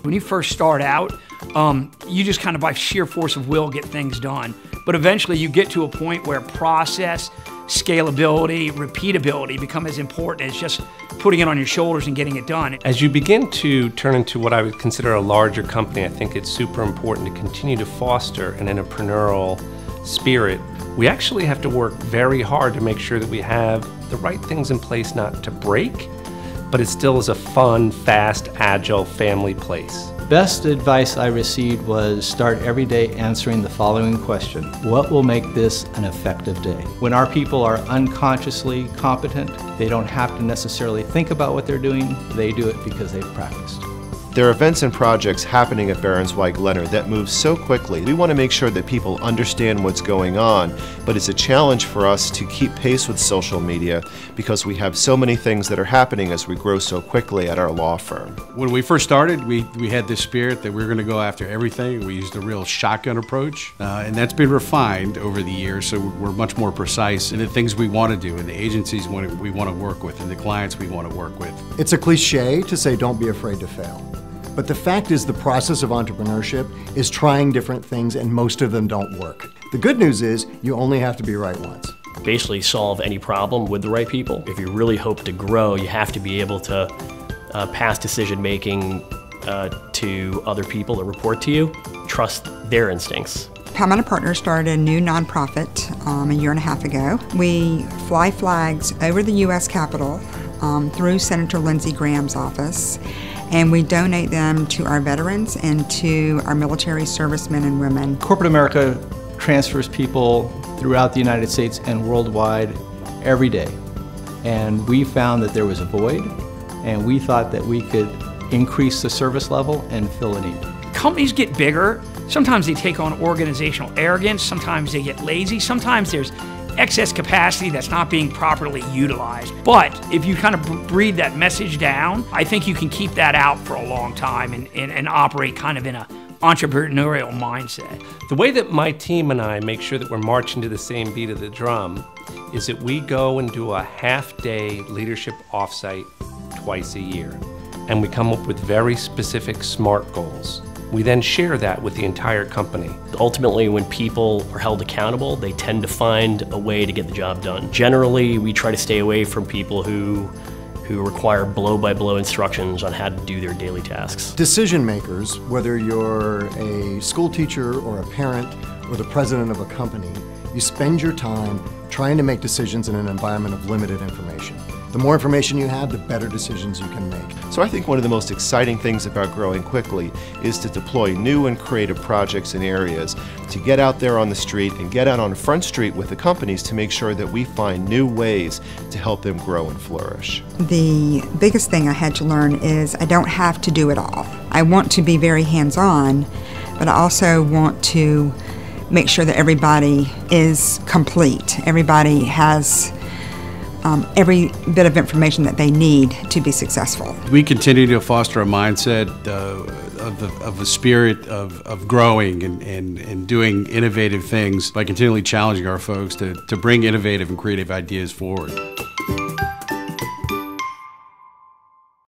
When you first start out, you just kind of by sheer force of will get things done. But eventually you get to a point where process, scalability, repeatability become as important as just putting it on your shoulders and getting it done. As you begin to turn into what I would consider a larger company, I think it's super important to continue to foster an entrepreneurial spirit. We actually have to work very hard to make sure that we have the right things in place, not to break, but it still is a fun, fast, agile family place. Best advice I received was start every day answering the following question: what will make this an effective day? When our people are unconsciously competent, they don't have to necessarily think about what they're doing, they do it because they've practiced. There are events and projects happening at Barron Zweig Leonard that move so quickly. We want to make sure that people understand what's going on, but it's a challenge for us to keep pace with social media because we have so many things that are happening as we grow so quickly at our law firm. When we first started, we had this spirit that we were going to go after everything. We used a real shotgun approach, and that's been refined over the years, so we're much more precise in the things we want to do, and the agencies we want to work with, and the clients we want to work with. It's a cliche to say don't be afraid to fail. But the fact is the process of entrepreneurship is trying different things and most of them don't work. The good news is you only have to be right once. Basically solve any problem with the right people. If you really hope to grow, you have to be able to pass decision making to other people that report to you. Trust their instincts. Pam and a partner started a new nonprofit a year and a half ago. We fly flags over the U.S. Capitol through Senator Lindsey Graham's office, and we donate them to our veterans and to our military servicemen and women. Corporate America transfers people throughout the United States and worldwide every day. And we found that there was a void, and we thought that we could increase the service level and fill a need. Companies get bigger. Sometimes they take on organizational arrogance. Sometimes they get lazy. Sometimes there's excess capacity that's not being properly utilized. But if you kind of breathe that message down, I think you can keep that out for a long time and operate kind of in an entrepreneurial mindset. The way that my team and I make sure that we're marching to the same beat of the drum is that we go and do a half-day leadership offsite twice a year. And we come up with very specific SMART goals. We then share that with the entire company. Ultimately, when people are held accountable, they tend to find a way to get the job done. Generally, we try to stay away from people who require blow-by-blow instructions on how to do their daily tasks. Decision makers, whether you're a school teacher or a parent or the president of a company, you spend your time trying to make decisions in an environment of limited information. The more information you have, the better decisions you can make. So I think one of the most exciting things about growing quickly is to deploy new and creative projects in areas, to get out there on the street and get out on Front Street with the companies to make sure that we find new ways to help them grow and flourish. The biggest thing I had to learn is I don't have to do it all. I want to be very hands-on, but I also want to make sure that everybody is complete. Everybody has every bit of information that they need to be successful. We continue to foster a mindset of a spirit of growing and doing innovative things by continually challenging our folks to bring innovative and creative ideas forward.